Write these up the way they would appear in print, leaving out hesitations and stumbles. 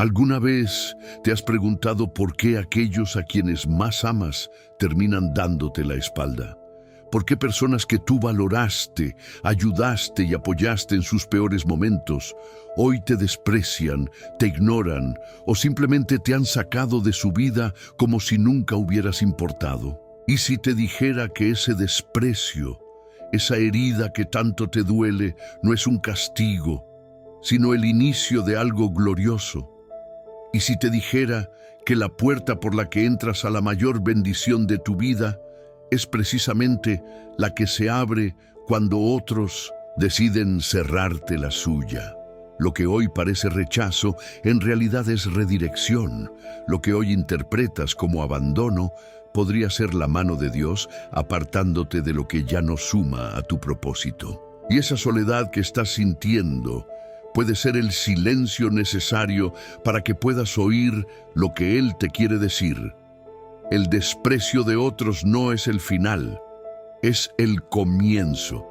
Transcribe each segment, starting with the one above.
¿Alguna vez te has preguntado por qué aquellos a quienes más amas terminan dándote la espalda? ¿Por qué personas que tú valoraste, ayudaste y apoyaste en sus peores momentos, hoy te desprecian, te ignoran o simplemente te han sacado de su vida como si nunca hubieras importado? ¿Y si te dijera que ese desprecio, esa herida que tanto te duele, no es un castigo, sino el inicio de algo glorioso? ¿Y si te dijera que la puerta por la que entras a la mayor bendición de tu vida es precisamente la que se abre cuando otros deciden cerrarte la suya? Lo que hoy parece rechazo, en realidad es redirección. Lo que hoy interpretas como abandono podría ser la mano de Dios apartándote de lo que ya no suma a tu propósito. Y esa soledad que estás sintiendo puede ser el silencio necesario para que puedas oír lo que Él te quiere decir. El desprecio de otros no es el final, es el comienzo.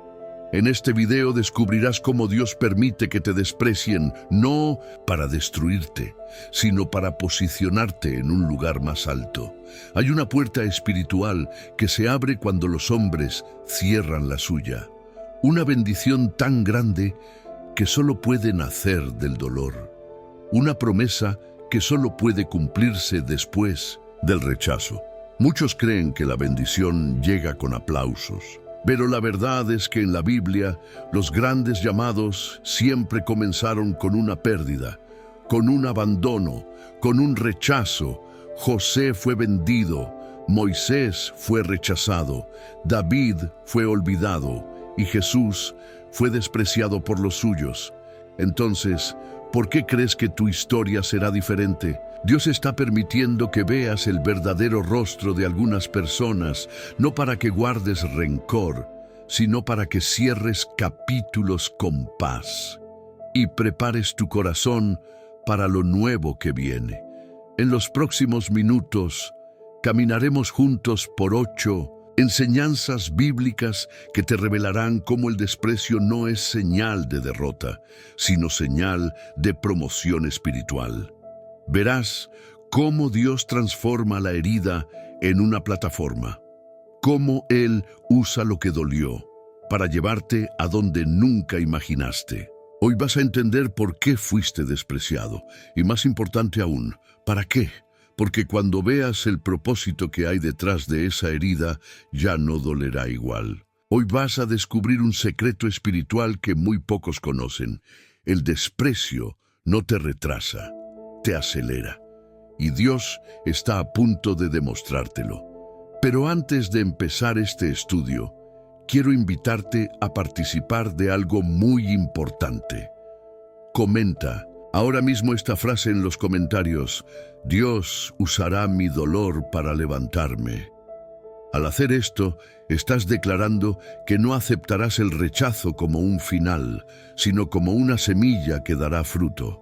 En este video descubrirás cómo Dios permite que te desprecien, no para destruirte, sino para posicionarte en un lugar más alto. Hay una puerta espiritual que se abre cuando los hombres cierran la suya. Una bendición tan grande que solo puede nacer del dolor. Una promesa que solo puede cumplirse después del rechazo. Muchos creen que la bendición llega con aplausos, pero la verdad es que en la Biblia los grandes llamados siempre comenzaron con una pérdida, con un abandono, con un rechazo. José fue vendido, Moisés fue rechazado, David fue olvidado y Jesús fue despreciado por los suyos. Entonces, ¿por qué crees que tu historia será diferente? Dios está permitiendo que veas el verdadero rostro de algunas personas, no para que guardes rencor, sino para que cierres capítulos con paz y prepares tu corazón para lo nuevo que viene. En los próximos minutos, caminaremos juntos por 8 enseñanzas bíblicas que te revelarán cómo el desprecio no es señal de derrota, sino señal de promoción espiritual. Verás cómo Dios transforma la herida en una plataforma, cómo Él usa lo que dolió para llevarte a donde nunca imaginaste. Hoy vas a entender por qué fuiste despreciado y, más importante aún, ¿para qué? Porque cuando veas el propósito que hay detrás de esa herida, ya no dolerá igual. Hoy vas a descubrir un secreto espiritual que muy pocos conocen. El desprecio no te retrasa, te acelera. Y Dios está a punto de demostrártelo. Pero antes de empezar este estudio, quiero invitarte a participar de algo muy importante. Comenta ahora mismo esta frase en los comentarios: Dios usará mi dolor para levantarme. Al hacer esto, estás declarando que no aceptarás el rechazo como un final, sino como una semilla que dará fruto.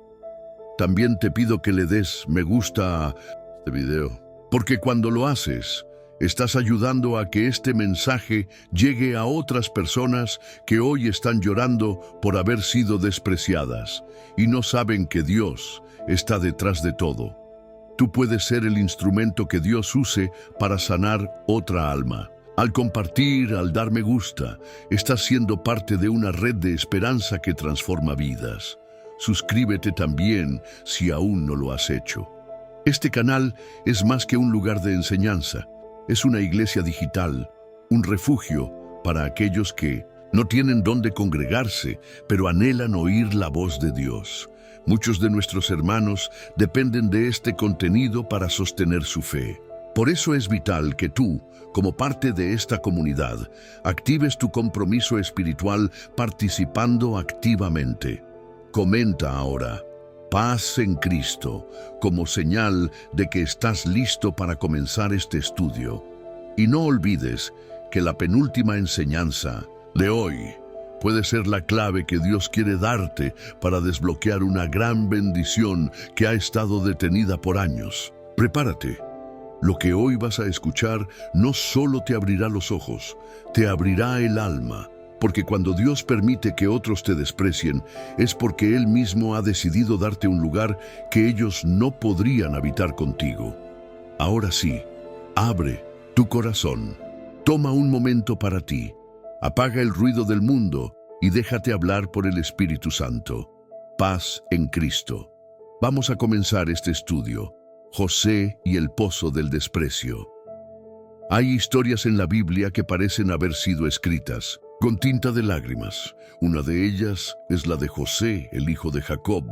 También te pido que le des me gusta a este video, porque cuando lo haces, estás ayudando a que este mensaje llegue a otras personas que hoy están llorando por haber sido despreciadas y no saben que Dios está detrás de todo. Tú puedes ser el instrumento que Dios use para sanar otra alma. Al compartir, al dar me gusta, estás siendo parte de una red de esperanza que transforma vidas. Suscríbete también si aún no lo has hecho. Este canal es más que un lugar de enseñanza. Es una iglesia digital, un refugio para aquellos que no tienen dónde congregarse, pero anhelan oír la voz de Dios. Muchos de nuestros hermanos dependen de este contenido para sostener su fe. Por eso es vital que tú, como parte de esta comunidad, actives tu compromiso espiritual participando activamente. Comenta ahora: paz en Cristo, como señal de que estás listo para comenzar este estudio. Y no olvides que la penúltima enseñanza de hoy puede ser la clave que Dios quiere darte para desbloquear una gran bendición que ha estado detenida por años. Prepárate. Lo que hoy vas a escuchar no solo te abrirá los ojos, te abrirá el alma, porque cuando Dios permite que otros te desprecien, es porque Él mismo ha decidido darte un lugar que ellos no podrían habitar contigo. Ahora sí, abre tu corazón. Toma un momento para ti. Apaga el ruido del mundo y déjate hablar por el Espíritu Santo. Paz en Cristo. Vamos a comenzar este estudio. José y el pozo del desprecio. Hay historias en la Biblia que parecen haber sido escritas con tinta de lágrimas. Una de ellas es la de José, el hijo de Jacob,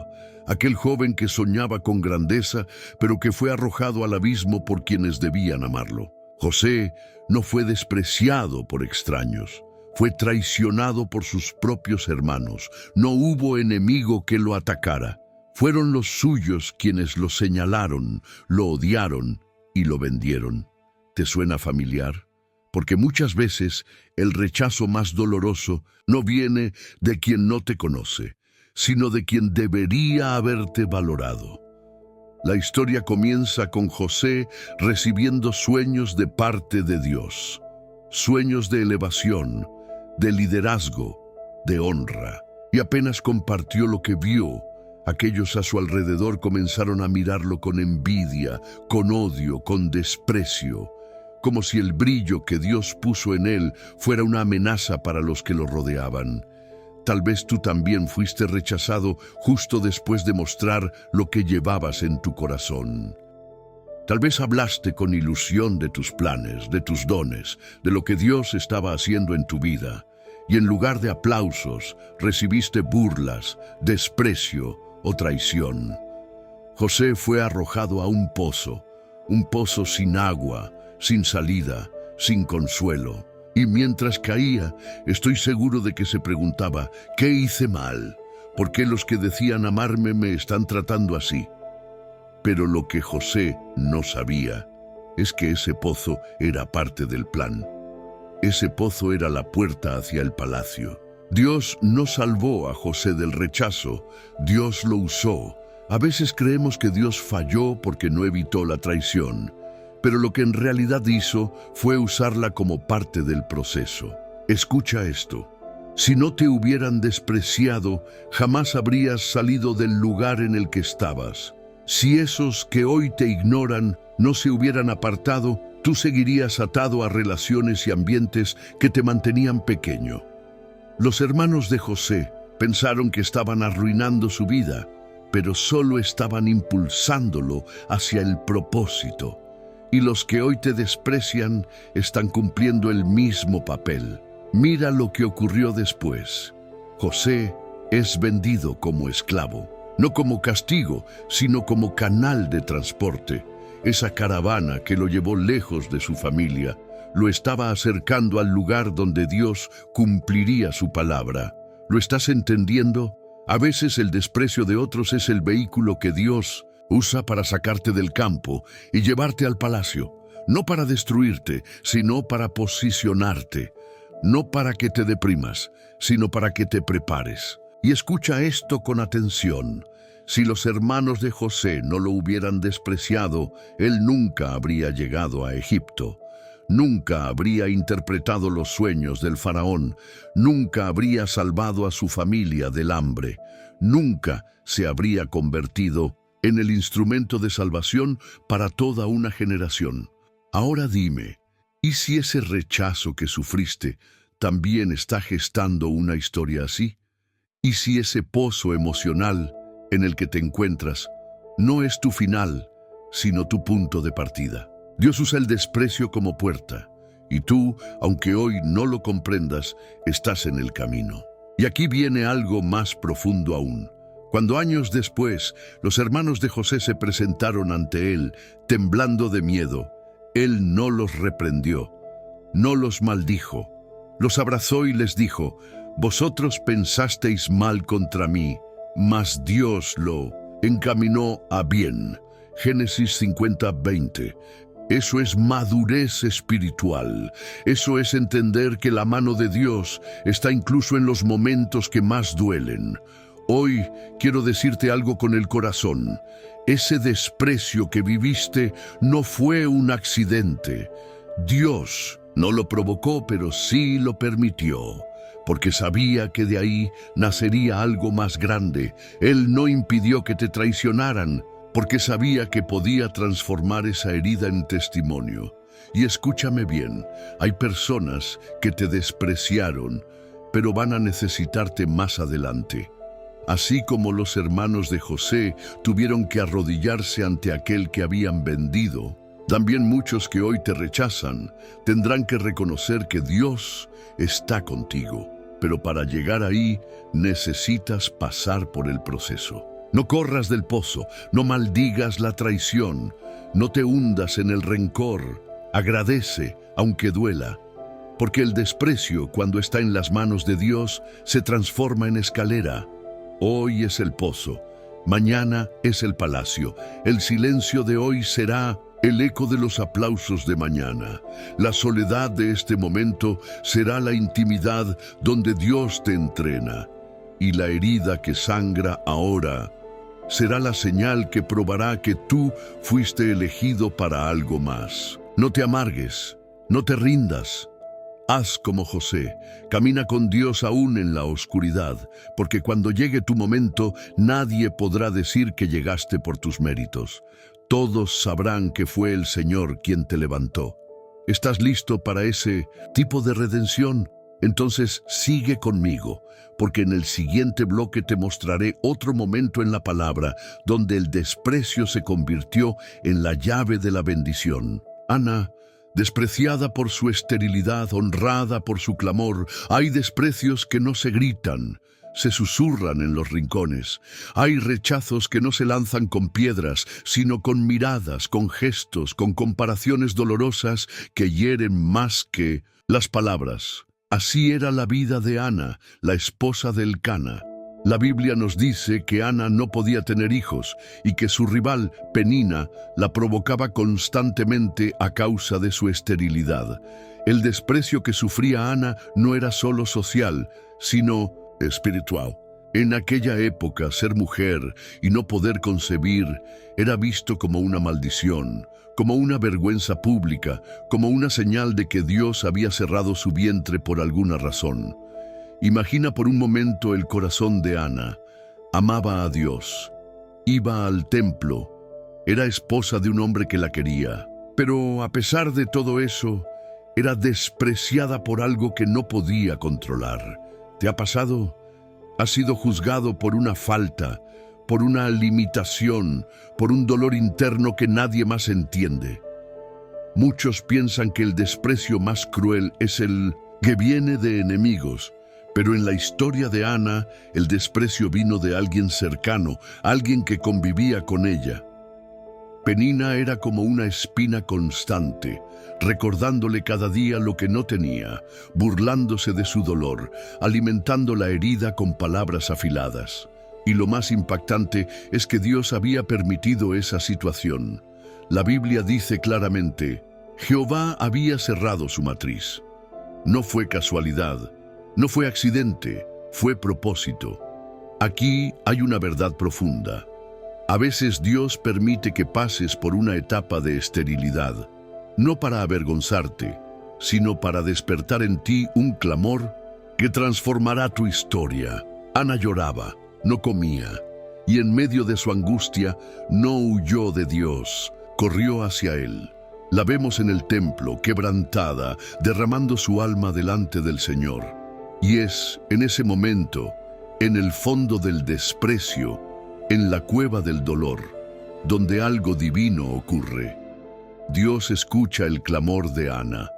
aquel joven que soñaba con grandeza, pero que fue arrojado al abismo por quienes debían amarlo. José no fue despreciado por extraños, fue traicionado por sus propios hermanos. No hubo enemigo que lo atacara. Fueron los suyos quienes lo señalaron, lo odiaron y lo vendieron. ¿Te suena familiar? Porque muchas veces el rechazo más doloroso no viene de quien no te conoce, sino de quien debería haberte valorado. La historia comienza con José recibiendo sueños de parte de Dios, sueños de elevación, de liderazgo, de honra, y apenas compartió lo que vio, aquellos a su alrededor comenzaron a mirarlo con envidia, con odio, con desprecio, como si el brillo que Dios puso en él fuera una amenaza para los que lo rodeaban. Tal vez tú también fuiste rechazado justo después de mostrar lo que llevabas en tu corazón. Tal vez hablaste con ilusión de tus planes, de tus dones, de lo que Dios estaba haciendo en tu vida, y en lugar de aplausos, recibiste burlas, desprecio o traición. José fue arrojado a un pozo sin agua, sin salida, sin consuelo. Y mientras caía, estoy seguro de que se preguntaba, ¿qué hice mal? ¿Por qué los que decían amarme me están tratando así? Pero lo que José no sabía es que ese pozo era parte del plan. Ese pozo era la puerta hacia el palacio. Dios no salvó a José del rechazo, Dios lo usó. A veces creemos que Dios falló porque no evitó la traición, pero lo que en realidad hizo fue usarla como parte del proceso. Escucha esto. Si no te hubieran despreciado, jamás habrías salido del lugar en el que estabas. Si esos que hoy te ignoran no se hubieran apartado, tú seguirías atado a relaciones y ambientes que te mantenían pequeño. Los hermanos de José pensaron que estaban arruinando su vida, pero solo estaban impulsándolo hacia el propósito. Y los que hoy te desprecian están cumpliendo el mismo papel. Mira lo que ocurrió después. José es vendido como esclavo, no como castigo, sino como canal de transporte. Esa caravana que lo llevó lejos de su familia, lo estaba acercando al lugar donde Dios cumpliría su palabra. ¿Lo estás entendiendo? A veces el desprecio de otros es el vehículo que Dios usa para sacarte del campo y llevarte al palacio, no para destruirte, sino para posicionarte, no para que te deprimas, sino para que te prepares. Y escucha esto con atención. Si los hermanos de José no lo hubieran despreciado, él nunca habría llegado a Egipto. Nunca habría interpretado los sueños del faraón, nunca habría salvado a su familia del hambre, nunca se habría convertido en el instrumento de salvación para toda una generación. Ahora dime, ¿y si ese rechazo que sufriste también está gestando una historia así? ¿Y si ese pozo emocional en el que te encuentras no es tu final, sino tu punto de partida? Dios usa el desprecio como puerta, y tú, aunque hoy no lo comprendas, estás en el camino. Y aquí viene algo más profundo aún. Cuando años después los hermanos de José se presentaron ante él, temblando de miedo, él no los reprendió, no los maldijo, los abrazó y les dijo: vosotros pensasteis mal contra mí, mas Dios lo encaminó a bien. Génesis 50:20. Eso es madurez espiritual. Eso es entender que la mano de Dios está incluso en los momentos que más duelen. Hoy quiero decirte algo con el corazón. Ese desprecio que viviste no fue un accidente. Dios no lo provocó, pero sí lo permitió. porque sabía que de ahí nacería algo más grande. Él no impidió que te traicionaran, porque sabía que podía transformar esa herida en testimonio. Y escúchame bien, hay personas que te despreciaron, pero van a necesitarte más adelante. Así como los hermanos de José tuvieron que arrodillarse ante aquel que habían vendido, también muchos que hoy te rechazan tendrán que reconocer que Dios está contigo. Pero para llegar ahí necesitas pasar por el proceso. No corras del pozo, no maldigas la traición, no te hundas en el rencor. Agradece, aunque duela, porque el desprecio, cuando está en las manos de Dios, se transforma en escalera. Hoy es el pozo, mañana es el palacio. El silencio de hoy será el eco de los aplausos de mañana. La soledad de este momento será la intimidad donde Dios te entrena. Y la herida que sangra ahora será la señal que probará que tú fuiste elegido para algo más. No te amargues, no te rindas. Haz como José, camina con Dios aún en la oscuridad, porque cuando llegue tu momento, nadie podrá decir que llegaste por tus méritos. Todos sabrán que fue el Señor quien te levantó. ¿Estás listo para ese tipo de redención? Entonces sigue conmigo, porque en el siguiente bloque te mostraré otro momento en la palabra donde el desprecio se convirtió en la llave de la bendición. Ana, despreciada por su esterilidad, honrada por su clamor. Hay desprecios que no se gritan, se susurran en los rincones. Hay rechazos que no se lanzan con piedras, sino con miradas, con gestos, con comparaciones dolorosas que hieren más que las palabras. Así era la vida de Ana, la esposa de Elcana. La Biblia nos dice que Ana no podía tener hijos y que su rival, Penina, la provocaba constantemente a causa de su esterilidad. El desprecio que sufría Ana no era solo social, sino espiritual. En aquella época, ser mujer y no poder concebir era visto como una maldición, como una vergüenza pública, como una señal de que Dios había cerrado su vientre por alguna razón. Imagina por un momento el corazón de Ana. Amaba a Dios, iba al templo, era esposa de un hombre que la quería. Pero a pesar de todo eso, era despreciada por algo que no podía controlar. ¿Te ha pasado? Has sido juzgado por una falta, por una limitación, por un dolor interno que nadie más entiende. Muchos piensan que el desprecio más cruel es el que viene de enemigos. Pero en la historia de Ana, el desprecio vino de alguien cercano, alguien que convivía con ella. Penina era como una espina constante, recordándole cada día lo que no tenía, burlándose de su dolor, alimentando la herida con palabras afiladas. Y lo más impactante es que Dios había permitido esa situación. La Biblia dice claramente, Jehová había cerrado su matriz. No fue casualidad. No fue accidente, fue propósito. Aquí hay una verdad profunda. A veces Dios permite que pases por una etapa de esterilidad, no para avergonzarte, sino para despertar en ti un clamor que transformará tu historia. Ana lloraba, no comía, y en medio de su angustia no huyó de Dios, corrió hacia Él. La vemos en el templo, quebrantada, derramando su alma delante del Señor. Y es en ese momento, en el fondo del desprecio, en la cueva del dolor, donde algo divino ocurre. Dios escucha el clamor de Ana,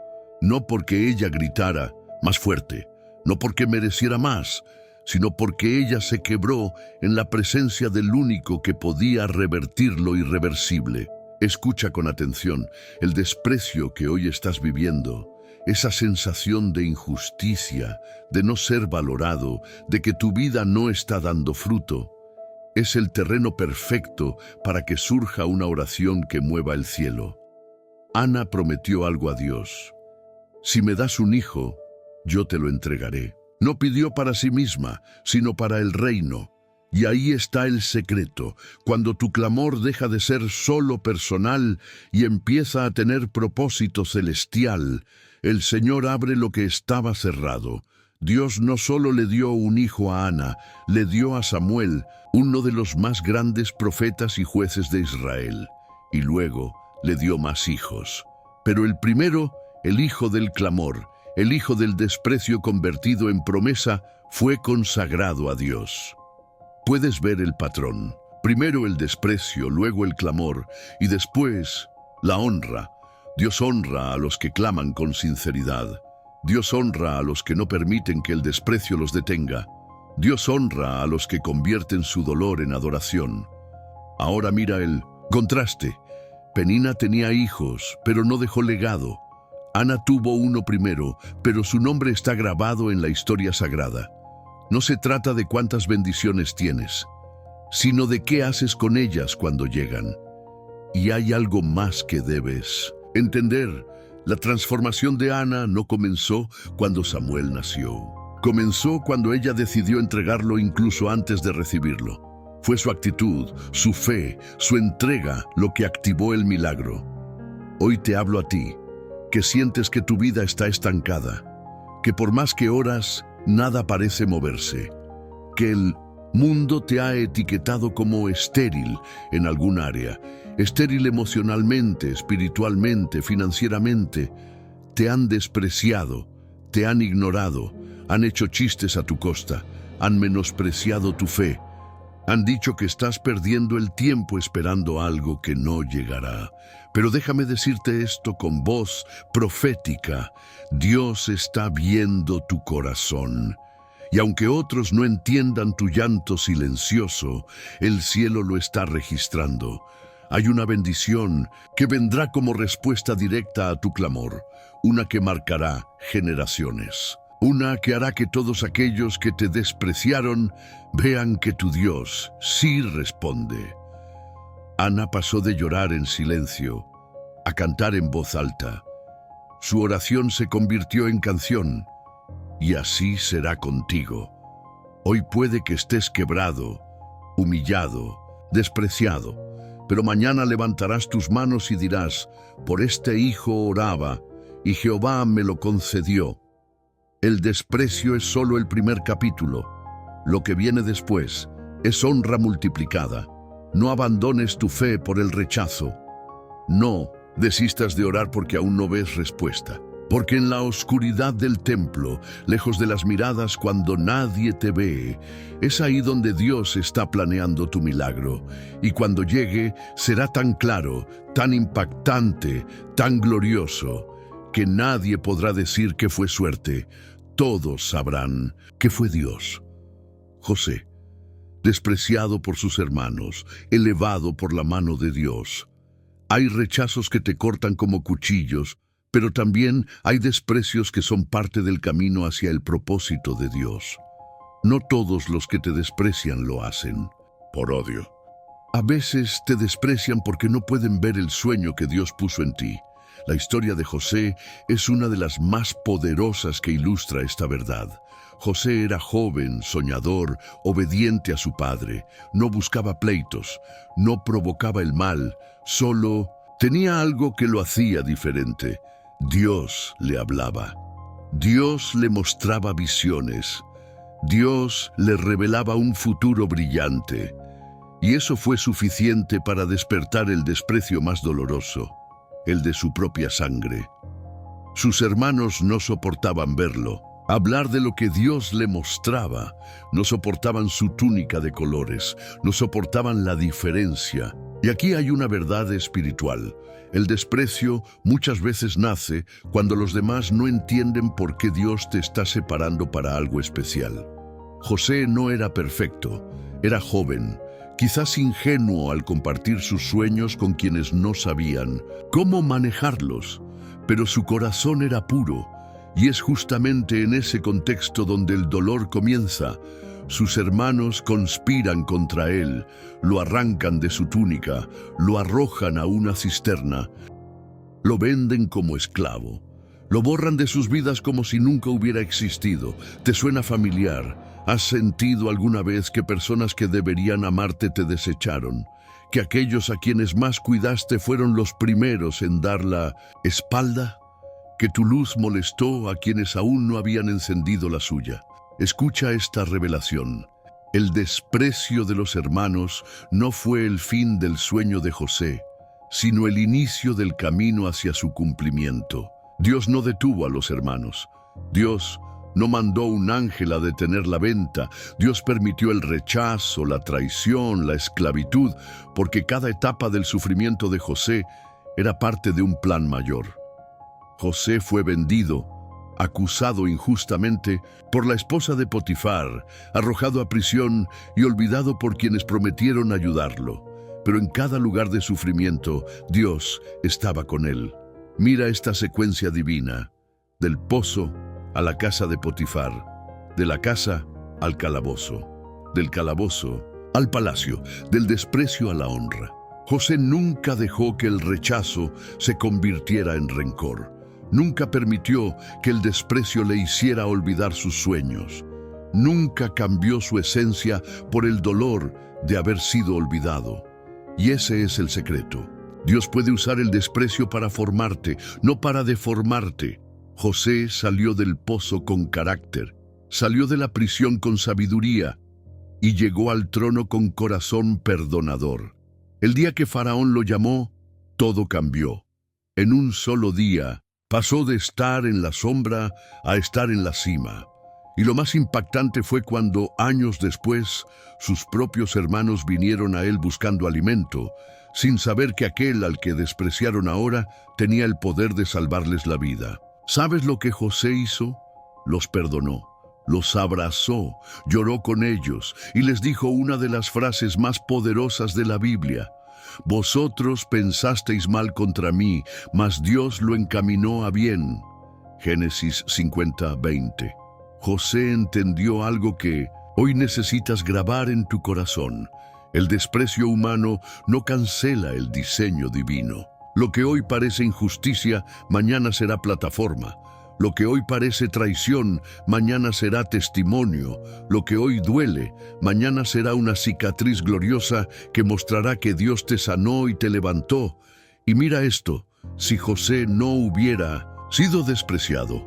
no porque ella gritara más fuerte, no porque mereciera más, sino porque ella se quebró en la presencia del único que podía revertir lo irreversible. Escucha con atención, el desprecio que hoy estás viviendo, esa sensación de injusticia, de no ser valorado, de que tu vida no está dando fruto, es el terreno perfecto para que surja una oración que mueva el cielo. Ana prometió algo a Dios. Si me das un hijo, yo te lo entregaré. No pidió para sí misma, sino para el reino. Y ahí está el secreto, cuando tu clamor deja de ser solo personal y empieza a tener propósito celestial. El Señor abre lo que estaba cerrado. Dios no solo le dio un hijo a Ana, le dio a Samuel, uno de los más grandes profetas y jueces de Israel, y luego le dio más hijos. Pero el primero, el hijo del clamor, el hijo del desprecio convertido en promesa, fue consagrado a Dios. Puedes ver el patrón. Primero el desprecio, luego el clamor, y después la honra. Dios honra a los que claman con sinceridad. Dios honra a los que no permiten que el desprecio los detenga. Dios honra a los que convierten su dolor en adoración. Ahora mira el contraste. Penina tenía hijos, pero no dejó legado. Ana tuvo uno primero, pero su nombre está grabado en la historia sagrada. No se trata de cuántas bendiciones tienes, sino de qué haces con ellas cuando llegan. Y hay algo más que debes entender. La transformación de Ana no comenzó cuando Samuel nació. Comenzó cuando ella decidió entregarlo incluso antes de recibirlo. Fue su actitud, su fe, su entrega lo que activó el milagro. Hoy te hablo a ti, que sientes que tu vida está estancada, que por más que oras, nada parece moverse, que el mundo te ha etiquetado como estéril en algún área, estéril emocionalmente, espiritualmente, financieramente. Te han despreciado, te han ignorado, han hecho chistes a tu costa, han menospreciado tu fe, han dicho que estás perdiendo el tiempo esperando algo que no llegará. Pero déjame decirte esto con voz profética: Dios está viendo tu corazón. Y aunque otros no entiendan tu llanto silencioso, el cielo lo está registrando. Hay una bendición que vendrá como respuesta directa a tu clamor, una que marcará generaciones, una que hará que todos aquellos que te despreciaron vean que tu Dios sí responde. Ana pasó de llorar en silencio a cantar en voz alta. Su oración se convirtió en canción, y así será contigo. Hoy puede que estés quebrado, humillado, despreciado, pero mañana levantarás tus manos y dirás: por este hijo oraba, y Jehová me lo concedió. El desprecio es solo el primer capítulo. Lo que viene después es honra multiplicada. No abandones tu fe por el rechazo. No desistas de orar porque aún no ves respuesta. Porque en la oscuridad del templo, lejos de las miradas cuando nadie te ve, es ahí donde Dios está planeando tu milagro. Y cuando llegue, será tan claro, tan impactante, tan glorioso, que nadie podrá decir que fue suerte. Todos sabrán que fue Dios. José, despreciado por sus hermanos, elevado por la mano de Dios. Hay rechazos que te cortan como cuchillos, pero también hay desprecios que son parte del camino hacia el propósito de Dios. No todos los que te desprecian lo hacen por odio. A veces te desprecian porque no pueden ver el sueño que Dios puso en ti. La historia de José es una de las más poderosas que ilustra esta verdad. José era joven, soñador, obediente a su padre. No buscaba pleitos, no provocaba el mal, solo tenía algo que lo hacía diferente. Dios le hablaba. Dios le mostraba visiones. Dios le revelaba un futuro brillante. Y eso fue suficiente para despertar el desprecio más doloroso, el de su propia sangre. Sus hermanos no soportaban verlo, hablar de lo que Dios le mostraba. No soportaban su túnica de colores, no soportaban la diferencia. Y aquí hay una verdad espiritual. El desprecio muchas veces nace cuando los demás no entienden por qué Dios te está separando para algo especial. José no era perfecto, era joven, quizás ingenuo al compartir sus sueños con quienes no sabían cómo manejarlos, pero su corazón era puro, y es justamente en ese contexto donde el dolor comienza. Sus hermanos conspiran contra él, lo arrancan de su túnica, lo arrojan a una cisterna, lo venden como esclavo, lo borran de sus vidas como si nunca hubiera existido. ¿Te suena familiar? ¿Has sentido alguna vez que personas que deberían amarte te desecharon? ¿Que aquellos a quienes más cuidaste fueron los primeros en dar la espalda? que tu luz molestó a quienes aún no habían encendido la suya. Escucha esta revelación. El desprecio de los hermanos no fue el fin del sueño de José, sino el inicio del camino hacia su cumplimiento. Dios no detuvo a los hermanos. Dios no mandó un ángel a detener la venta. Dios permitió el rechazo, la traición, la esclavitud, porque cada etapa del sufrimiento de José era parte de un plan mayor. José fue vendido, acusado injustamente por la esposa de Potifar, arrojado a prisión y olvidado por quienes prometieron ayudarlo. Pero en cada lugar de sufrimiento, Dios estaba con él. Mira esta secuencia divina: del pozo a la casa de Potifar, de la casa al calabozo, del calabozo al palacio, del desprecio a la honra. José nunca dejó que el rechazo se convirtiera en rencor. Nunca permitió que el desprecio le hiciera olvidar sus sueños. Nunca cambió su esencia por el dolor de haber sido olvidado. Y ese es el secreto. Dios puede usar el desprecio para formarte, no para deformarte. José salió del pozo con carácter, salió de la prisión con sabiduría y llegó al trono con corazón perdonador. El día que Faraón lo llamó, todo cambió. En un solo día, pasó de estar en la sombra a estar en la cima. Y lo más impactante fue cuando, años después, sus propios hermanos vinieron a él buscando alimento, sin saber que aquel al que despreciaron ahora tenía el poder de salvarles la vida. ¿Sabes lo que José hizo? Los perdonó, los abrazó, lloró con ellos y les dijo una de las frases más poderosas de la Biblia: «Vosotros pensasteis mal contra mí, mas Dios lo encaminó a bien». Génesis 50:20. José entendió algo que hoy necesitas grabar en tu corazón. El desprecio humano no cancela el diseño divino. Lo que hoy parece injusticia, mañana será plataforma. Lo que hoy parece traición, mañana será testimonio. Lo que hoy duele, mañana será una cicatriz gloriosa que mostrará que Dios te sanó y te levantó. Y mira esto: si José no hubiera sido despreciado,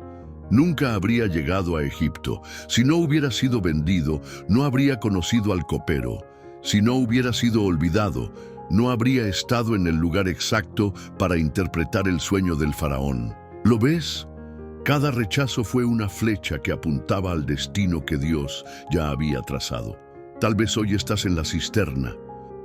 nunca habría llegado a Egipto. Si no hubiera sido vendido, no habría conocido al copero. Si no hubiera sido olvidado, no habría estado en el lugar exacto para interpretar el sueño del faraón. ¿Lo ves? Cada rechazo fue una flecha que apuntaba al destino que Dios ya había trazado. Tal vez hoy estás en la cisterna,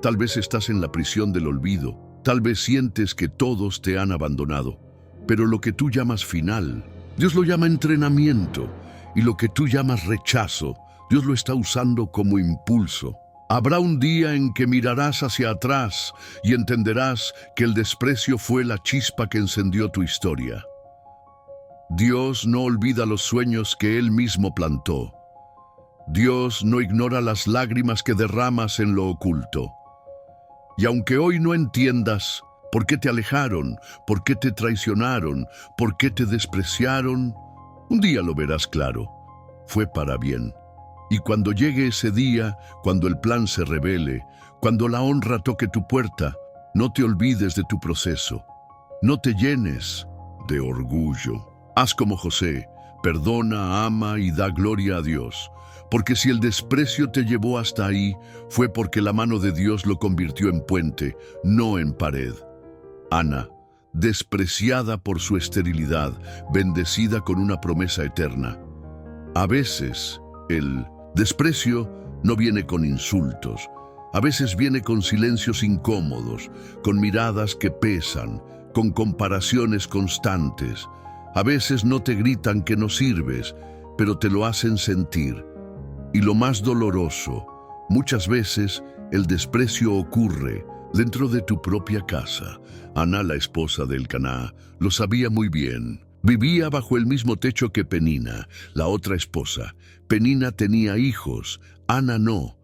tal vez estás en la prisión del olvido, tal vez sientes que todos te han abandonado. Pero lo que tú llamas final, Dios lo llama entrenamiento, y lo que tú llamas rechazo, Dios lo está usando como impulso. Habrá un día en que mirarás hacia atrás y entenderás que el desprecio fue la chispa que encendió tu historia. Dios no olvida los sueños que Él mismo plantó. Dios no ignora las lágrimas que derramas en lo oculto. Y aunque hoy no entiendas por qué te alejaron, por qué te traicionaron, por qué te despreciaron, un día lo verás claro. Fue para bien. Y cuando llegue ese día, cuando el plan se revele, cuando la honra toque tu puerta, no te olvides de tu proceso. No te llenes de orgullo. Haz como José, perdona, ama y da gloria a Dios. Porque si el desprecio te llevó hasta ahí, fue porque la mano de Dios lo convirtió en puente, no en pared. Ana, despreciada por su esterilidad, bendecida con una promesa eterna. A veces, el desprecio no viene con insultos. A veces viene con silencios incómodos, con miradas que pesan, con comparaciones constantes. A veces no te gritan que no sirves, pero te lo hacen sentir. Y lo más doloroso, muchas veces el desprecio ocurre dentro de tu propia casa. Ana, la esposa de Elcaná, lo sabía muy bien. Vivía bajo el mismo techo que Penina, la otra esposa. Penina tenía hijos, Ana no.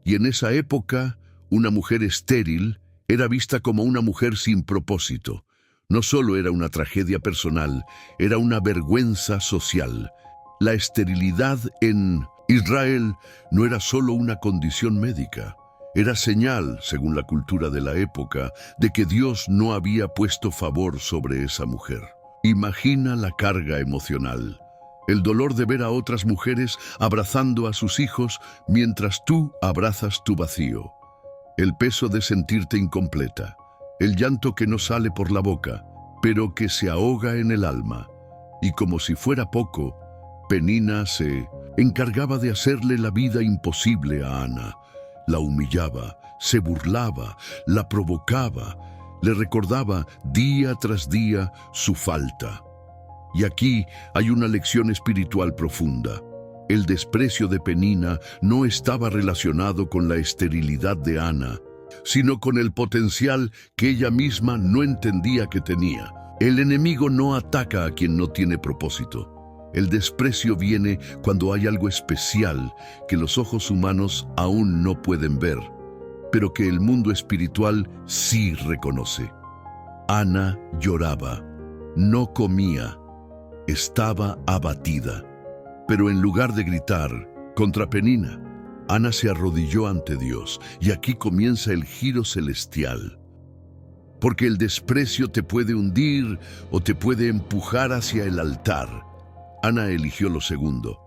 Y en esa época, una mujer estéril era vista como una mujer sin propósito. No solo era una tragedia personal, era una vergüenza social. La esterilidad en Israel no era solo una condición médica. Era señal, según la cultura de la época, de que Dios no había puesto favor sobre esa mujer. Imagina la carga emocional, el dolor de ver a otras mujeres abrazando a sus hijos mientras tú abrazas tu vacío, el peso de sentirte incompleta, el llanto que no sale por la boca, pero que se ahoga en el alma. Y como si fuera poco, Penina se encargaba de hacerle la vida imposible a Ana. La humillaba, se burlaba, la provocaba, le recordaba día tras día su falta. Y aquí hay una lección espiritual profunda. El desprecio de Penina no estaba relacionado con la esterilidad de Ana, sino con el potencial que ella misma no entendía que tenía. El enemigo no ataca a quien no tiene propósito. El desprecio viene cuando hay algo especial que los ojos humanos aún no pueden ver, pero que el mundo espiritual sí reconoce. Ana lloraba, no comía, estaba abatida. Pero en lugar de gritar contra Penina, Ana se arrodilló ante Dios, y aquí comienza el giro celestial. Porque el desprecio te puede hundir o te puede empujar hacia el altar. Ana eligió lo segundo.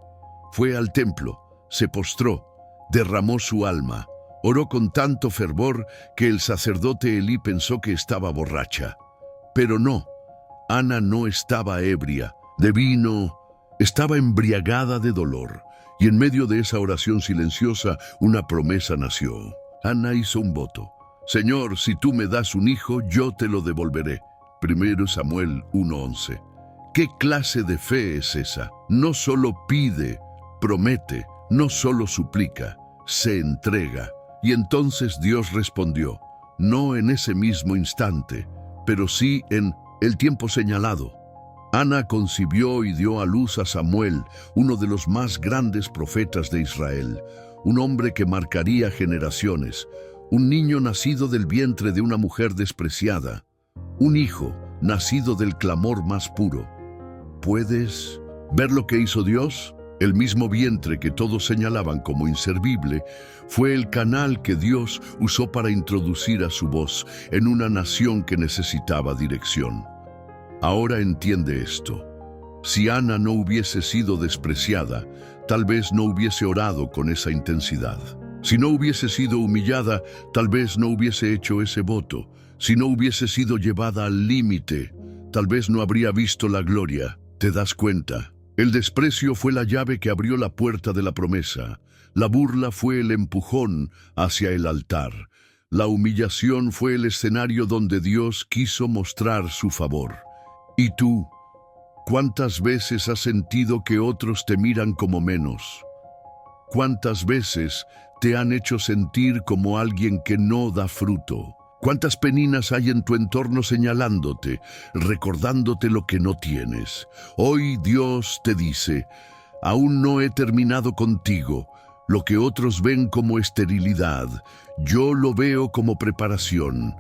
Fue al templo, se postró, derramó su alma, oró con tanto fervor que el sacerdote Elí pensó que estaba borracha. Pero no, Ana no estaba ebria de vino, estaba embriagada de dolor. Y en medio de esa oración silenciosa, una promesa nació. Ana hizo un voto. Señor, si tú me das un hijo, yo te lo devolveré. 1 Samuel 1:11. ¿Qué clase de fe es esa? No solo pide, promete, no solo suplica, se entrega. Y entonces Dios respondió, no en ese mismo instante, pero sí en el tiempo señalado. Ana concibió y dio a luz a Samuel, uno de los más grandes profetas de Israel, un hombre que marcaría generaciones, un niño nacido del vientre de una mujer despreciada, un hijo nacido del clamor más puro. ¿Puedes ver lo que hizo Dios? El mismo vientre que todos señalaban como inservible fue el canal que Dios usó para introducir a su voz en una nación que necesitaba dirección. Ahora entiende esto. Si Ana no hubiese sido despreciada, tal vez no hubiese orado con esa intensidad. Si no hubiese sido humillada, tal vez no hubiese hecho ese voto. Si no hubiese sido llevada al límite, tal vez no habría visto la gloria. ¿Te das cuenta? El desprecio fue la llave que abrió la puerta de la promesa. La burla fue el empujón hacia el altar. La humillación fue el escenario donde Dios quiso mostrar su favor. ¿Y tú? ¿Cuántas veces has sentido que otros te miran como menos? ¿Cuántas veces te han hecho sentir como alguien que no da fruto? ¿Cuántas peninas hay en tu entorno señalándote, recordándote lo que no tienes? Hoy Dios te dice, aún no he terminado contigo. Lo que otros ven como esterilidad, yo lo veo como preparación.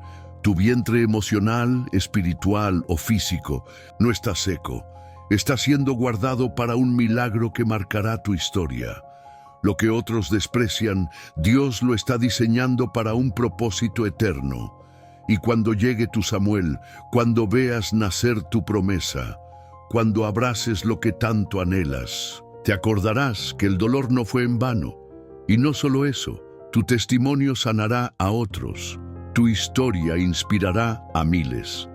Tu vientre emocional, espiritual o físico no está seco. Está siendo guardado para un milagro que marcará tu historia. Lo que otros desprecian, Dios lo está diseñando para un propósito eterno. Y cuando llegue tu Samuel, cuando veas nacer tu promesa, cuando abraces lo que tanto anhelas, te acordarás que el dolor no fue en vano. Y no solo eso, tu testimonio sanará a otros. Tu historia inspirará a miles.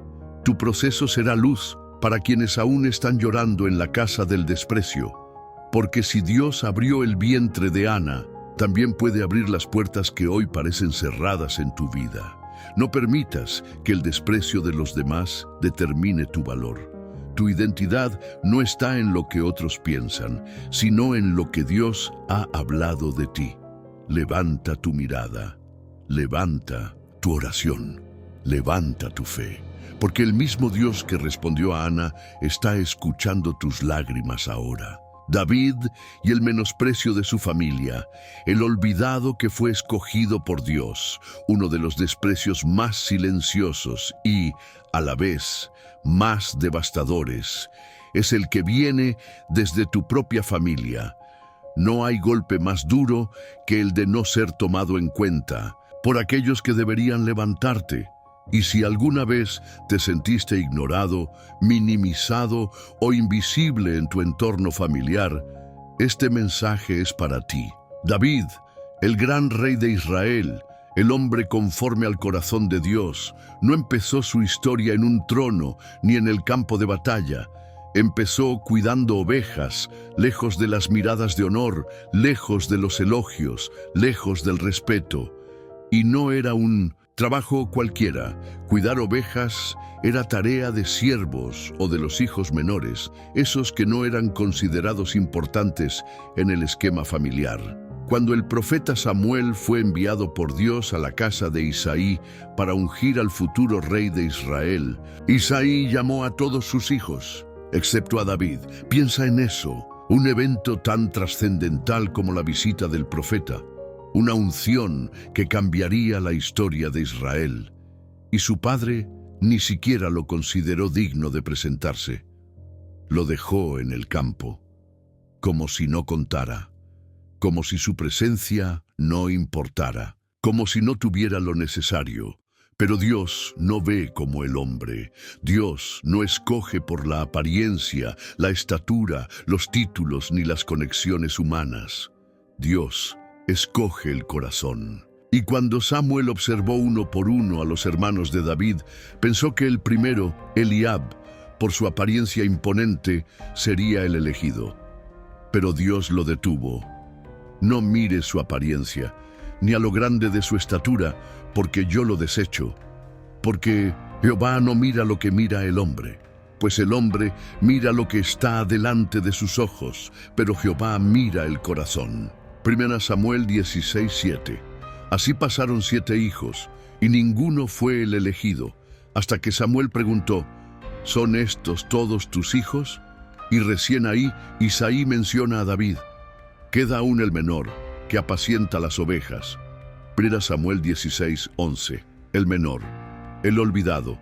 Tu proceso será luz para quienes aún están llorando en la casa del desprecio. Porque si Dios abrió el vientre de Ana, también puede abrir las puertas que hoy parecen cerradas en tu vida. No permitas que el desprecio de los demás determine tu valor. Tu identidad no está en lo que otros piensan, sino en lo que Dios ha hablado de ti. Levanta tu mirada, levanta tu oración, levanta tu fe, porque el mismo Dios que respondió a Ana está escuchando tus lágrimas ahora. David y el menosprecio de su familia, el olvidado que fue escogido por Dios, uno de los desprecios más silenciosos y, a la vez, más devastadores, es el que viene desde tu propia familia. No hay golpe más duro que el de no ser tomado en cuenta por aquellos que deberían levantarte. Y si alguna vez te sentiste ignorado, minimizado o invisible en tu entorno familiar, este mensaje es para ti. David, el gran rey de Israel, el hombre conforme al corazón de Dios, no empezó su historia en un trono ni en el campo de batalla. Empezó cuidando ovejas, lejos de las miradas de honor, lejos de los elogios, lejos del respeto. Y no era un trabajo cualquiera. Cuidar ovejas era tarea de siervos o de los hijos menores, esos que no eran considerados importantes en el esquema familiar. Cuando el profeta Samuel fue enviado por Dios a la casa de Isaí para ungir al futuro rey de Israel, Isaí llamó a todos sus hijos, excepto a David. Piensa en eso, un evento tan trascendental como la visita del profeta, una unción que cambiaría la historia de Israel. Y su padre ni siquiera lo consideró digno de presentarse. Lo dejó en el campo, como si no contara, como si su presencia no importara, como si no tuviera lo necesario. Pero Dios no ve como el hombre. Dios no escoge por la apariencia, la estatura, los títulos ni las conexiones humanas. Dios escoge el corazón. Y cuando Samuel observó uno por uno a los hermanos de David, pensó que el primero, Eliab, por su apariencia imponente, sería el elegido. Pero Dios lo detuvo. No mire su apariencia, ni a lo grande de su estatura, porque yo lo desecho. Porque Jehová no mira lo que mira el hombre, pues el hombre mira lo que está delante de sus ojos, pero Jehová mira el corazón. 1 Samuel 16:7. Así pasaron 7 hijos, y ninguno fue el elegido, hasta que Samuel preguntó, ¿son estos todos tus hijos? Y recién ahí Isaí menciona a David. Queda aún el menor, que apacienta las ovejas. 1 Samuel 16:11. El menor, el olvidado,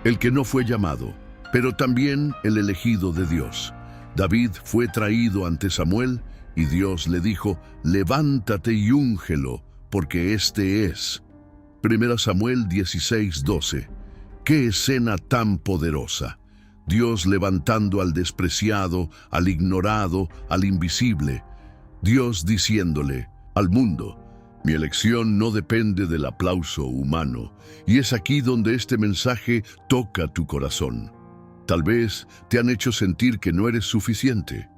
el que no fue llamado, pero también el elegido de Dios. David fue traído ante Samuel, y Dios le dijo, levántate y úngelo, porque este es. 1 Samuel 16:12. ¡Qué escena tan poderosa! Dios levantando al despreciado, al ignorado, al invisible. Dios diciéndole al mundo, mi elección no depende del aplauso humano, y es aquí donde este mensaje toca tu corazón. Tal vez te han hecho sentir que no eres suficiente.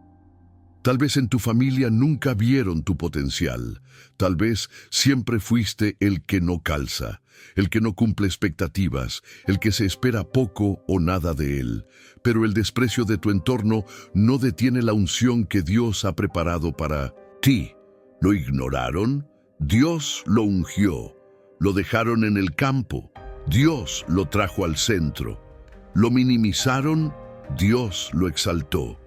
Tal vez en tu familia nunca vieron tu potencial. Tal vez siempre fuiste el que no calza, el que no cumple expectativas, el que se espera poco o nada de él. Pero el desprecio de tu entorno no detiene la unción que Dios ha preparado para ti. ¿Lo ignoraron? Dios lo ungió. Lo dejaron en el campo. Dios lo trajo al centro. ¿Lo minimizaron? Dios lo exaltó.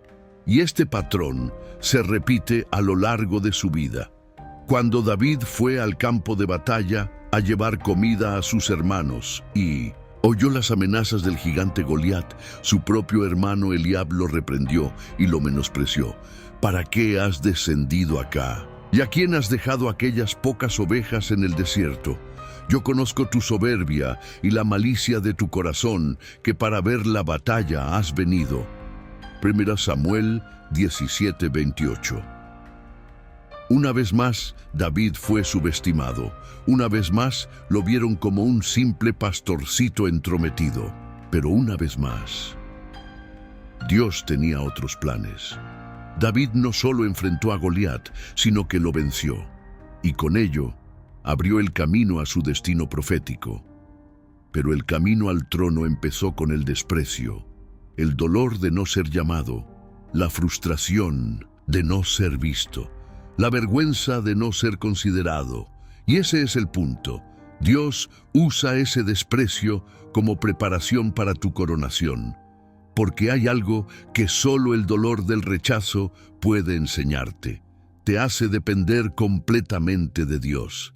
Y este patrón se repite a lo largo de su vida. Cuando David fue al campo de batalla a llevar comida a sus hermanos y oyó las amenazas del gigante Goliat, su propio hermano Eliab lo reprendió y lo menospreció. ¿Para qué has descendido acá? ¿Y a quién has dejado aquellas pocas ovejas en el desierto? Yo conozco tu soberbia y la malicia de tu corazón, que para ver la batalla has venido. 1 Samuel 17:28. Una vez más, David fue subestimado. Una vez más, lo vieron como un simple pastorcito entrometido. Pero una vez más, Dios tenía otros planes. David no solo enfrentó a Goliat, sino que lo venció. Y con ello, abrió el camino a su destino profético. Pero el camino al trono empezó con el desprecio, el dolor de no ser llamado, la frustración de no ser visto, la vergüenza de no ser considerado. Y ese es el punto. Dios usa ese desprecio como preparación para tu coronación, porque hay algo que solo el dolor del rechazo puede enseñarte. Te hace depender completamente de Dios.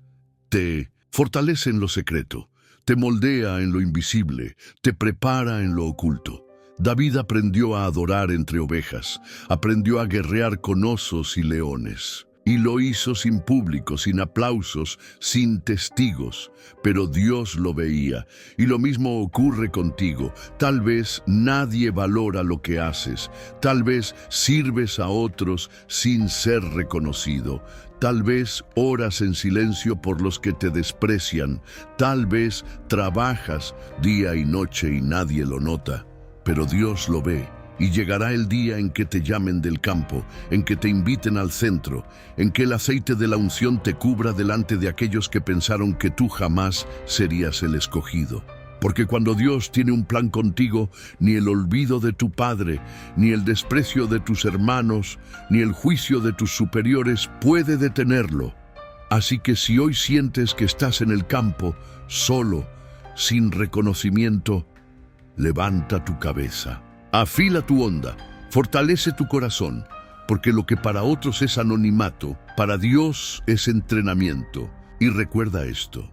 Te fortalece en lo secreto, te moldea en lo invisible, te prepara en lo oculto. David aprendió a adorar entre ovejas, aprendió a guerrear con osos y leones. y lo hizo sin público, sin aplausos, sin testigos, pero Dios lo veía. Y lo mismo ocurre contigo. Tal vez nadie valora lo que haces, tal vez sirves a otros sin ser reconocido, tal vez oras en silencio por los que te desprecian, tal vez trabajas día y noche y nadie lo nota, pero Dios lo ve. Y llegará el día en que te llamen del campo, en que te inviten al centro, en que el aceite de la unción te cubra delante de aquellos que pensaron que tú jamás serías el escogido. Porque cuando Dios tiene un plan contigo, ni el olvido de tu padre, ni el desprecio de tus hermanos, ni el juicio de tus superiores puede detenerlo. Así que si hoy sientes que estás en el campo, solo, sin reconocimiento, levanta tu cabeza. Afila tu onda, fortalece tu corazón, porque lo que para otros es anonimato, para Dios es entrenamiento. Y recuerda esto,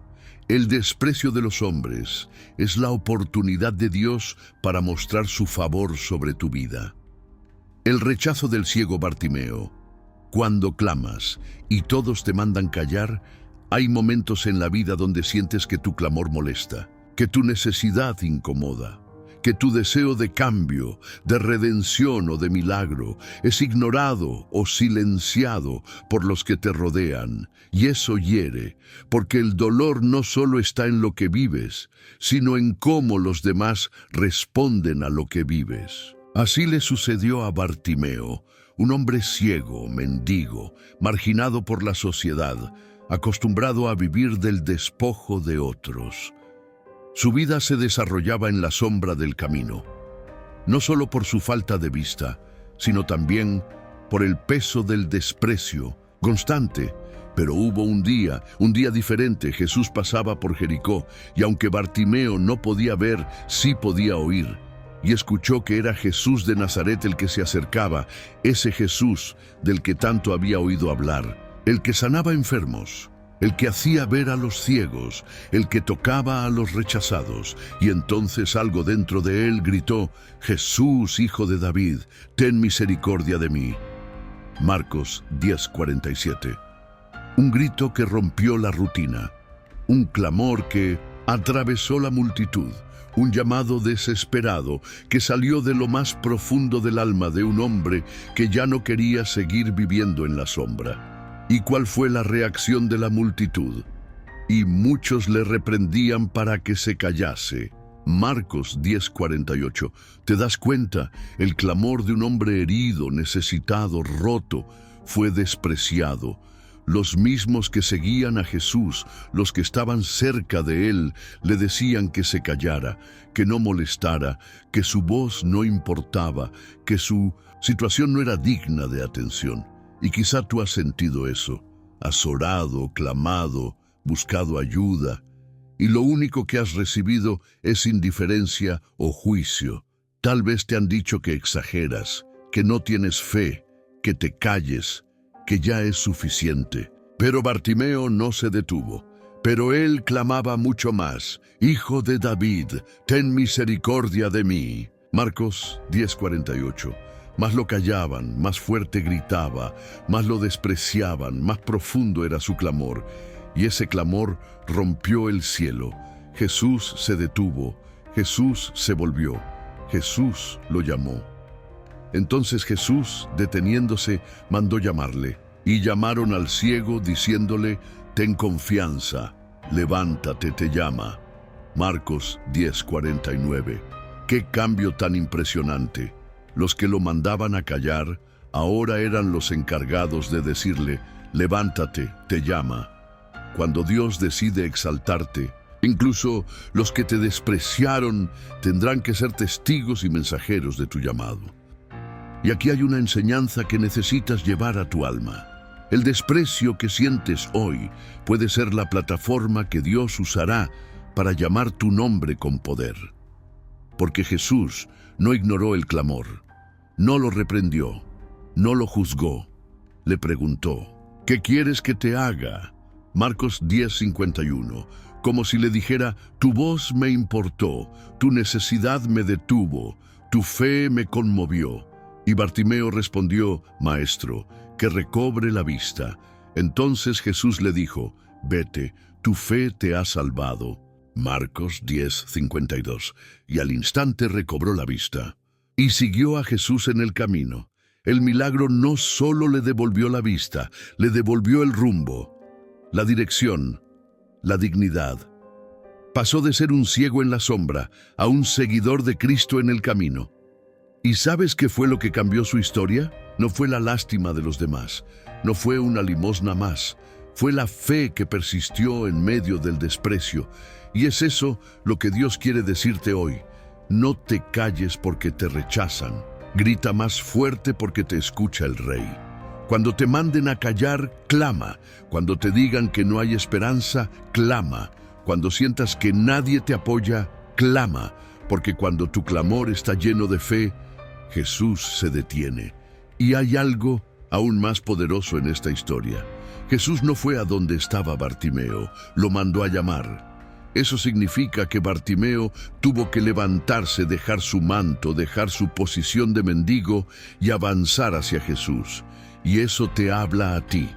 el desprecio de los hombres es la oportunidad de Dios para mostrar su favor sobre tu vida. El rechazo del ciego Bartimeo. Cuando clamas y todos te mandan callar, hay momentos en la vida donde sientes que tu clamor molesta, que tu necesidad incomoda, que tu deseo de cambio, de redención o de milagro es ignorado o silenciado por los que te rodean. Y eso hiere, porque el dolor no solo está en lo que vives, sino en cómo los demás responden a lo que vives. Así le sucedió a Bartimeo, un hombre ciego, mendigo, marginado por la sociedad, acostumbrado a vivir del despojo de otros. Su vida se desarrollaba en la sombra del camino, no solo por su falta de vista, sino también por el peso del desprecio constante. Pero hubo un día diferente. Jesús pasaba por Jericó, y aunque Bartimeo no podía ver, sí podía oír. Y escuchó que era Jesús de Nazaret el que se acercaba, ese Jesús del que tanto había oído hablar, el que sanaba enfermos, el que hacía ver a los ciegos, el que tocaba a los rechazados. Y entonces algo dentro de él gritó: Jesús, hijo de David, ten misericordia de mí. Marcos 10:47. Un grito que rompió la rutina, un clamor que atravesó la multitud, un llamado desesperado que salió de lo más profundo del alma de un hombre que ya no quería seguir viviendo en la sombra. ¿Y cuál fue la reacción de la multitud? Y muchos le reprendían para que se callase. Marcos 10:48. ¿Te das cuenta? El clamor de un hombre herido, necesitado, roto, fue despreciado. Los mismos que seguían a Jesús, los que estaban cerca de él, le decían que se callara, que no molestara, que su voz no importaba, que su situación no era digna de atención. Y quizá tú has sentido eso. Has orado, clamado, buscado ayuda, y lo único que has recibido es indiferencia o juicio. Tal vez te han dicho que exageras, que no tienes fe, que te calles, que ya es suficiente. Pero Bartimeo no se detuvo. Pero él clamaba mucho más: Hijo de David, ten misericordia de mí. Marcos 10:48. Más lo callaban, más fuerte gritaba, más lo despreciaban, más profundo era su clamor. Y ese clamor rompió el cielo. Jesús se detuvo, Jesús se volvió, Jesús lo llamó. Entonces Jesús, deteniéndose, mandó llamarle. Y llamaron al ciego diciéndole: ten confianza, levántate, te llama. Marcos 10:49. ¡Qué cambio tan impresionante! Los que lo mandaban a callar ahora eran los encargados de decirle: levántate, te llama. Cuando Dios decide exaltarte, incluso los que te despreciaron tendrán que ser testigos y mensajeros de tu llamado. Y aquí hay una enseñanza que necesitas llevar a tu alma. El desprecio que sientes hoy puede ser la plataforma que Dios usará para llamar tu nombre con poder. Porque Jesús no ignoró el clamor, no lo reprendió, no lo juzgó. Le preguntó: ¿qué quieres que te haga? Marcos 10:51. Como si le dijera: tu voz me importó, tu necesidad me detuvo, tu fe me conmovió. Y Bartimeo respondió: Maestro, que recobre la vista. Entonces Jesús le dijo: vete, tu fe te ha salvado. Marcos 10:52. Y al instante recobró la vista. Y siguió a Jesús en el camino. El milagro no solo le devolvió la vista, le devolvió el rumbo, la dirección, la dignidad. Pasó de ser un ciego en la sombra a un seguidor de Cristo en el camino. ¿Y sabes qué fue lo que cambió su historia? No fue la lástima de los demás, no fue una limosna más, fue la fe que persistió en medio del desprecio. Y es eso lo que Dios quiere decirte hoy. No te calles porque te rechazan. Grita más fuerte porque te escucha el Rey. Cuando te manden a callar, clama. Cuando te digan que no hay esperanza, clama. Cuando sientas que nadie te apoya, clama. Porque cuando tu clamor está lleno de fe, Jesús se detiene. Y hay algo aún más poderoso en esta historia. Jesús no fue a donde estaba Bartimeo, lo mandó a llamar. Eso significa que Bartimeo tuvo que levantarse, dejar su manto, dejar su posición de mendigo y avanzar hacia Jesús. Y eso te habla a ti.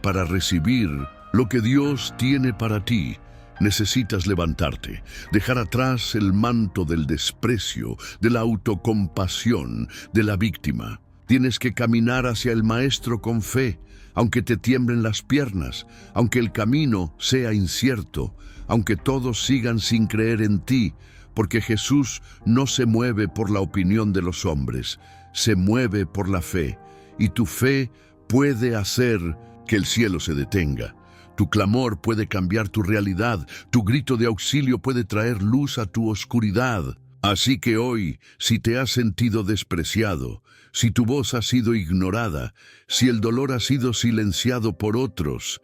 Para recibir lo que Dios tiene para ti, necesitas levantarte, dejar atrás el manto del desprecio, de la autocompasión, de la víctima. Tienes que caminar hacia el Maestro con fe, aunque te tiemblen las piernas, aunque el camino sea incierto, aunque todos sigan sin creer en ti, porque Jesús no se mueve por la opinión de los hombres, se mueve por la fe, y tu fe puede hacer que el cielo se detenga. Tu clamor puede cambiar tu realidad, tu grito de auxilio puede traer luz a tu oscuridad. Así que hoy, si te has sentido despreciado, si tu voz ha sido ignorada, si el dolor ha sido silenciado por otros,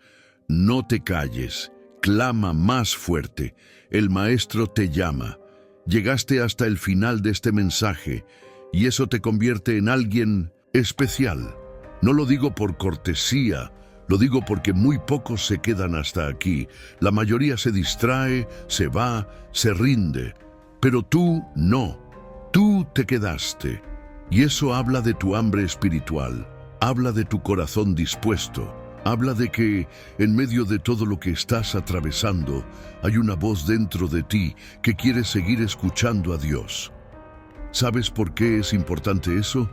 no te calles. Clama más fuerte. El Maestro te llama. Llegaste hasta el final de este mensaje y eso te convierte en alguien especial. No lo digo por cortesía, lo digo porque muy pocos se quedan hasta aquí. La mayoría se distrae, se va, se rinde. Pero tú no. Tú te quedaste. Y eso habla de tu hambre espiritual. Habla de tu corazón dispuesto. Habla de que, en medio de todo lo que estás atravesando, hay una voz dentro de ti que quiere seguir escuchando a Dios. ¿Sabes por qué es importante eso?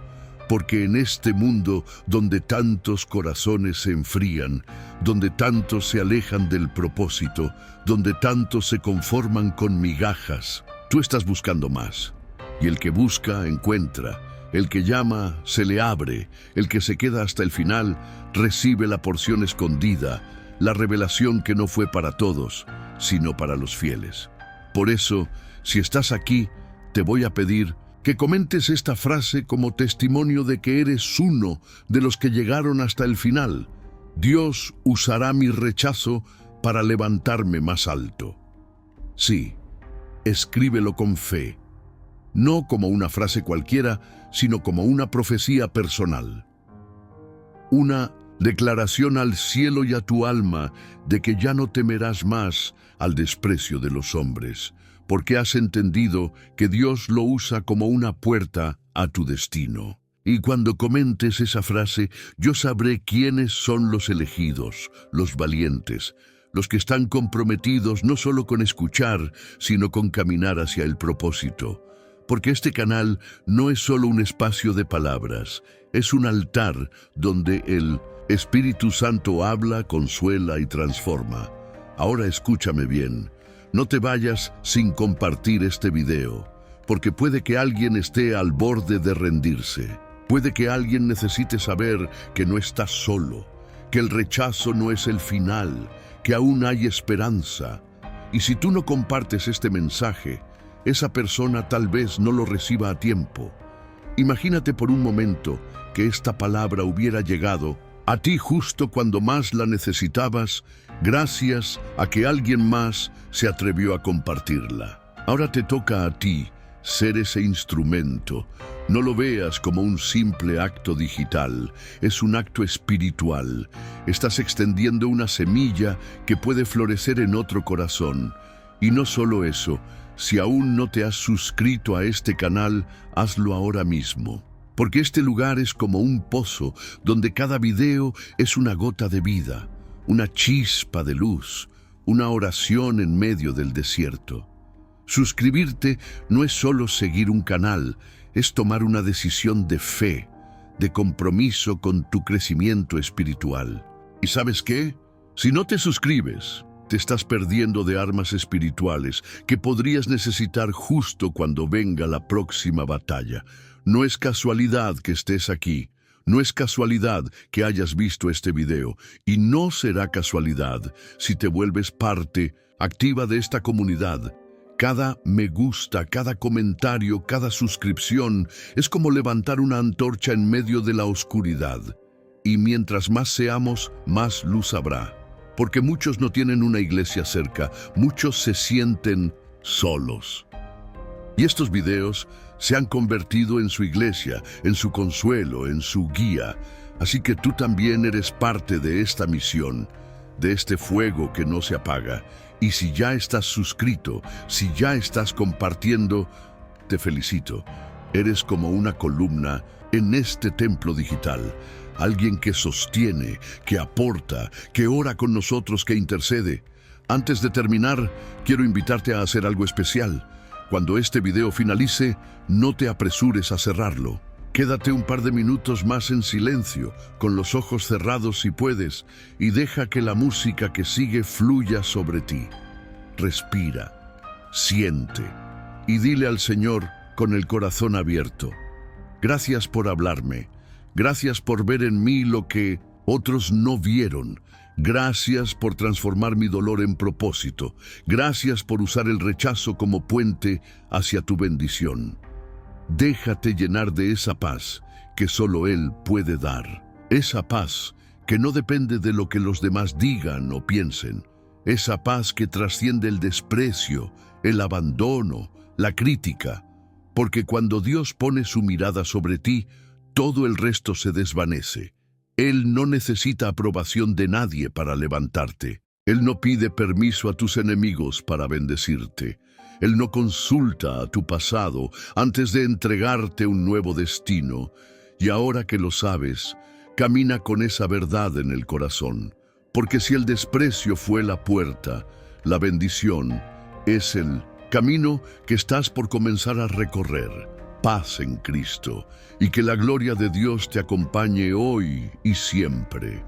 Porque en este mundo donde tantos corazones se enfrían, donde tantos se alejan del propósito, donde tantos se conforman con migajas, tú estás buscando más. Y el que busca, encuentra. El que llama, se le abre. El que se queda hasta el final, recibe la porción escondida, la revelación que no fue para todos, sino para los fieles. Por eso, si estás aquí, te voy a pedir que comentes esta frase como testimonio de que eres uno de los que llegaron hasta el final. Dios usará mi rechazo para levantarme más alto. Sí, escríbelo con fe. No como una frase cualquiera, sino como una profecía personal. Una declaración al cielo y a tu alma de que ya no temerás más al desprecio de los hombres, porque has entendido que Dios lo usa como una puerta a tu destino. Y cuando comentes esa frase, yo sabré quiénes son los elegidos, los valientes, los que están comprometidos no solo con escuchar, sino con caminar hacia el propósito. Porque este canal no es solo un espacio de palabras, es un altar donde el Espíritu Santo habla, consuela y transforma. Ahora escúchame bien, no te vayas sin compartir este video, porque puede que alguien esté al borde de rendirse. Puede que alguien necesite saber que no estás solo, que el rechazo no es el final, que aún hay esperanza. Y si tú no compartes este mensaje, esa persona tal vez no lo reciba a tiempo. Imagínate por un momento que esta palabra hubiera llegado a ti justo cuando más la necesitabas, gracias a que alguien más se atrevió a compartirla. Ahora te toca a ti ser ese instrumento. No lo veas como un simple acto digital, es un acto espiritual. Estás extendiendo una semilla que puede florecer en otro corazón. Y no solo eso, si aún no te has suscrito a este canal, hazlo ahora mismo. porque este lugar es como un pozo donde cada video es una gota de vida, una chispa de luz, una oración en medio del desierto. Suscribirte no es solo seguir un canal, es tomar una decisión de fe, de compromiso con tu crecimiento espiritual. ¿Y sabes qué? Si no te suscribes, te estás perdiendo de armas espirituales que podrías necesitar justo cuando venga la próxima batalla. No es casualidad que estés aquí, no es casualidad que hayas visto este video, y no será casualidad si te vuelves parte activa de esta comunidad. Cada me gusta, cada comentario, cada suscripción es como levantar una antorcha en medio de la oscuridad. Y mientras más seamos, más luz habrá. Porque muchos no tienen una iglesia cerca, muchos se sienten solos. Y estos videos se han convertido en su iglesia, en su consuelo, en su guía. Así que tú también eres parte de esta misión, de este fuego que no se apaga. Y si ya estás suscrito, si ya estás compartiendo, te felicito. Eres como una columna en este templo digital. Alguien que sostiene, que aporta, que ora con nosotros, que intercede. Antes de terminar, quiero invitarte a hacer algo especial. Cuando este video finalice, no te apresures a cerrarlo. Quédate un par de minutos más en silencio, con los ojos cerrados si puedes, y deja que la música que sigue fluya sobre ti. Respira, siente, y dile al Señor con el corazón abierto: gracias por hablarme, gracias por ver en mí lo que otros no vieron, gracias por transformar mi dolor en propósito, gracias por usar el rechazo como puente hacia tu bendición. Déjate llenar de esa paz que solo Él puede dar. Esa paz que no depende de lo que los demás digan o piensen. Esa paz que trasciende el desprecio, el abandono, la crítica. Porque cuando Dios pone su mirada sobre ti, todo el resto se desvanece. Él no necesita aprobación de nadie para levantarte. Él no pide permiso a tus enemigos para bendecirte. Él no consulta a tu pasado antes de entregarte un nuevo destino. Y ahora que lo sabes, camina con esa verdad en el corazón. Porque si el desprecio fue la puerta, la bendición es el camino que estás por comenzar a recorrer. Paz en Cristo, y que la gloria de Dios te acompañe hoy y siempre.